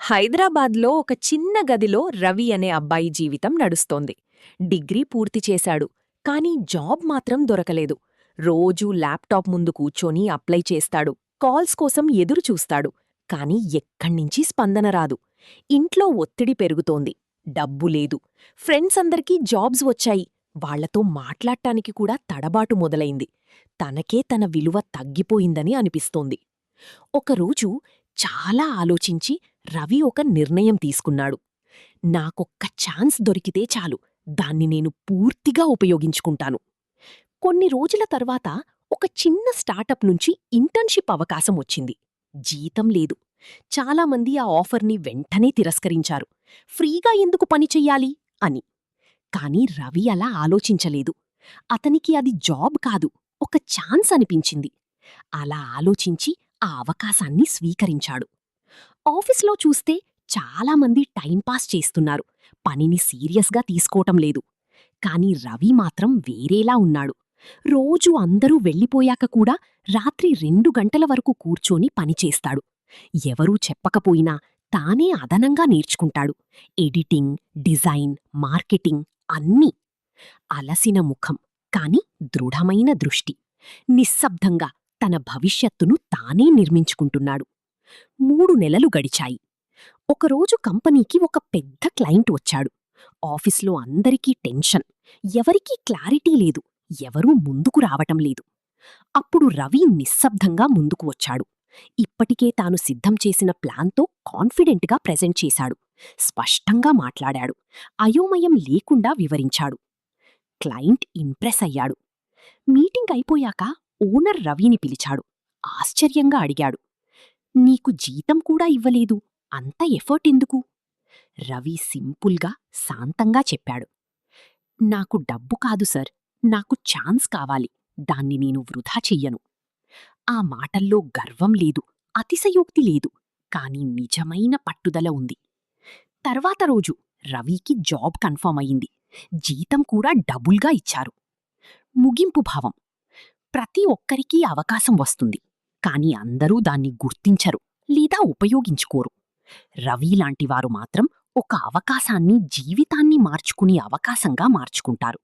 హైదరాబాద్లో ఒక చిన్న గదిలో రవి అనే అబ్బాయి జీవితం నడుస్తోంది. డిగ్రీ పూర్తి చేశాడు, కానీ జాబ్ మాత్రం దొరకలేదు. రోజూ ల్యాప్టాప్ ముందు కూర్చొని అప్లై చేస్తాడు, కాల్స్ కోసం ఎదురుచూస్తాడు. కాని ఎక్కడ్నించీ స్పందన రాదు. ఇంట్లో ఒత్తిడి పెరుగుతోంది, డబ్బు లేదు. ఫ్రెండ్స్ అందరికీ జాబ్స్ వచ్చాయి, వాళ్లతో మాట్లాడటానికి కూడా తడబాటు మొదలైంది. తనకే తన విలువ తగ్గిపోయిందని అనిపిస్తోంది. ఒకరోజు చాలా ఆలోచించి రవి ఒక నిర్ణయం తీసుకున్నాడు. నాకొక్క ఛాన్స్ దొరికితే చాలు, దాన్ని నేను పూర్తిగా ఉపయోగించుకుంటాను. కొన్ని రోజుల తర్వాత ఒక చిన్న స్టార్టప్ నుంచి ఇంటర్న్షిప్ అవకాశం వచ్చింది. జీతం లేదు. చాలామంది ఆ ఆఫర్ని వెంటనే తిరస్కరించారు. ఫ్రీగా ఎందుకు పనిచెయ్యాలి అని. కాని రవి అలా ఆలోచించలేదు. అతనికి అది జాబ్ కాదు, ఒక ఛాన్స్ అనిపించింది. అలా ఆలోచించి ఆ అవకాశాన్ని స్వీకరించాడు. ఆఫీస్లో చూస్తే చాలామంది టైంపాస్ చేస్తున్నారు, పనిని సీరియస్గా తీసుకోవటం లేదు. కాని రవి మాత్రం వేరేలా ఉన్నాడు. రోజూ అందరూ వెళ్ళిపోయాక కూడా రాత్రి 2 గంటల వరకు కూర్చొని పనిచేస్తాడు. ఎవరూ చెప్పకపోయినా తానే అదనంగా నేర్చుకుంటాడు. ఎడిటింగ్, డిజైన్, మార్కెటింగ్ అన్నీ. అలసిన ముఖం, కాని దృఢమైన దృష్టి. నిశ్శబ్దంగా తన భవిష్యత్తును తానే నిర్మించుకుంటున్నాడు. 3 నెలలు గడిచాయి. ఒకరోజు కంపెనీకి ఒక పెద్ద క్లయింట్ వచ్చాడు. ఆఫీస్లో అందరికీ టెన్షన్, ఎవరికీ క్లారిటీ లేదు, ఎవరూ ముందుకు రావటం లేదు. అప్పుడు రవి నిశ్శబ్దంగా ముందుకు వచ్చాడు. ఇప్పటికే తాను సిద్ధం చేసిన ప్లాన్తో కాన్ఫిడెంట్గా ప్రెజెంట్ చేశాడు. స్పష్టంగా మాట్లాడాడు, అయోమయం లేకుండా వివరించాడు. క్లయింట్ ఇంప్రెస్ అయ్యాడు. మీటింగ్ అయిపోయాక ఓనర్ రవిని పిలిచాడు. ఆశ్చర్యంగా అడిగాడు, నీకు జీతం కూడా ఇవ్వలేదు, అంత ఎఫర్ట్ ఎందుకు? రవి సింపుల్గా, శాంతంగా చెప్పాడు, నాకు డబ్బు కాదు సార్, నాకు ఛాన్స్ కావాలి, దాన్ని నేను వృధా చెయ్యను. ఆ మాటల్లో గర్వం లేదు, అతిశయోక్తి లేదు, కాని నిజమైన పట్టుదల ఉంది. తర్వాత రోజు రవికి జాబ్ కన్ఫర్మ్ అయింది. జీతం కూడా డబుల్గా ఇచ్చారు. ముగింపు భావం, ప్రతి ఒక్కరికీ అవకాశం వస్తుంది, కాని అందరూ దాన్ని గుర్తించరు లేదా ఉపయోగించుకోరు. రవిలాంటివారు మాత్రం ఒక అవకాశాన్ని జీవితాన్ని మార్చుకునే అవకాశంగా మార్చుకుంటారు.